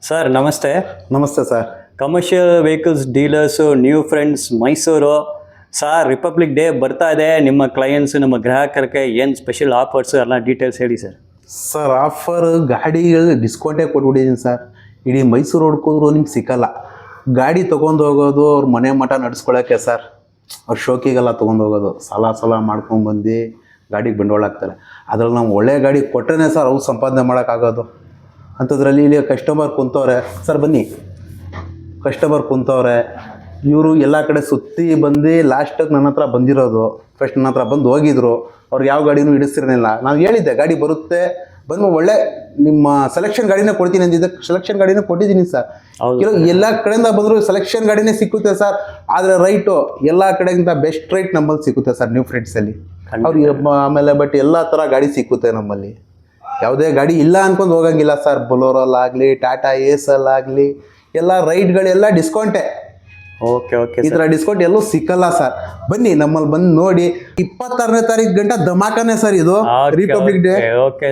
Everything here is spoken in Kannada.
ಸರ್ ನಮಸ್ತೆ. ನಮಸ್ತೆ sir. Commercial vehicles dealers, new friends, Mysuru. Sir, republic day ಬರ್ತಾ ಇದೆ. ನಿಮ್ಮ ಕ್ಲೈಂಟ್ಸ್, ನಮ್ಮ ಗ್ರಾಹಕರಿಗೆ ಏನು ಸ್ಪೆಷಲ್ ಆಫರ್ಸ್ ಎಲ್ಲ ಡೀಟೇಲ್ಸ್ ಹೇಳಿ ಸರ್. ಸರ್ ಆಫರ್ ಗಾಡಿಗಳು ಡಿಸ್ಕೌಂಟೇ ಕೊಟ್ಬಿಟ್ಟಿದ್ದೀನಿ ಸರ್. ಇಡೀ ಮೈಸೂರು ಹುಡ್ಕೋದ್ರು ನಿಮ್ಗೆ ಸಿಕ್ಕಲ್ಲ. ಗಾಡಿ ತೊಗೊಂಡು ಹೋಗೋದು ಅವ್ರ ಮನೆ ಮಠ ನಡೆಸ್ಕೊಳಕ್ಕೆ ಸರ್. ಅವ್ರ ಶೋಕಿಗೆಲ್ಲ ತೊಗೊಂಡು ಹೋಗೋದು, ಸಾಲ ಮಾಡ್ಕೊಂಡ್ಬಂದು ಗಾಡಿಗೆ ಬಂಡವಾಳ ಹಾಕ್ತಾರೆ. ಅದ್ರಲ್ಲಿ ನಾವು ಒಳ್ಳೆ ಗಾಡಿ ಕೊಟ್ಟರೆ ಸರ್ ಅವ್ರು ಸಂಪಾದನೆ ಮಾಡೋಕ್ಕಾಗೋದು. ಅಂಥದ್ರಲ್ಲಿ ಇಲ್ಲಿ ಕಸ್ಟಮರ್ ಕುಂತವ್ರೆ ಸರ್, ಬನ್ನಿ. ಕಸ್ಟಮರ್ ಕುಂತವ್ರೆ, ಇವರು ಎಲ್ಲ ಕಡೆ ಸುತ್ತಿ ಬಂದು ಲಾಸ್ಟಾಗಿ ನನ್ನ ಹತ್ರ ಬಂದಿರೋದು. ಫಸ್ಟ್ ನನ್ನ ಹತ್ರ ಬಂದು ಹೋಗಿದ್ರು. ಅವ್ರು ಯಾವ ಗಾಡಿನೂ ಹಿಡಿಸ್ತಿರಲಿಲ್ಲ. ನಾನು ಹೇಳಿದ್ದೆ ಗಾಡಿ ಬರುತ್ತೆ, ಬಂದು ಒಳ್ಳೆ ನಿಮ್ಮ ಸೆಲೆಕ್ಷನ್ ಗಾಡಿನೇ ಕೊಡ್ತೀನಿ ಅಂದಿದ್ದೆ. ಸೆಲೆಕ್ಷನ್ ಗಾಡಿನೇ ಕೊಟ್ಟಿದ್ದೀನಿ ಸರ್. ಕೆಲವು ಎಲ್ಲ ಕಡೆಯಿಂದ ಬಂದರೂ ಸೆಲೆಕ್ಷನ್ ಗಾಡಿನೇ ಸಿಕ್ಕುತ್ತೆ ಸರ್. ಆದರೆ ರೈಟು ಎಲ್ಲ ಕಡೆಗಿಂತ ಬೆಸ್ಟ್ ರೈಟ್ ನಮ್ಮಲ್ಲಿ ಸಿಕ್ಕುತ್ತೆ ಸರ್ ನ್ಯೂ ಫ್ರೆಂಡ್ಸಲ್ಲಿ. ಅವ್ರಿಗೆ ಆಮೇಲೆ ಬಟ್ ಎಲ್ಲ ಥರ ಗಾಡಿ ಸಿಕ್ಕುತ್ತೆ ನಮ್ಮಲ್ಲಿ. ಯಾವುದೇ ಗಾಡಿ ಇಲ್ಲ ಅಂದ್ಕೊಂಡು ಹೋಗಂಗಿಲ್ಲ ಸರ್. ಬೊಲೋರಲ್ಲಾಗಲಿ, ಟಾಟಾ ಏಸಲ್ಲಾಗಲಿ ಎಲ್ಲ ರೈಟ್ಗಳೆಲ್ಲ ಡಿಸ್ಕೌಂಟೇ. Okay okay. ಈ ಥರ ಡಿಸ್ಕೌಂಟ್ ಎಲ್ಲೂ ಸಿಕ್ಕಲ್ಲ ಸರ್. ಬನ್ನಿ ನಮ್ಮಲ್ಲಿ ಬಂದು ನೋಡಿ. 26ನೇ ತಾರೀಕು ಗಂಟ ಧಮಾಕನೇ ಸರ್ ಇದು ರಿಪಬ್ಲಿಕ್ ಡೇ. ಓಕೆ.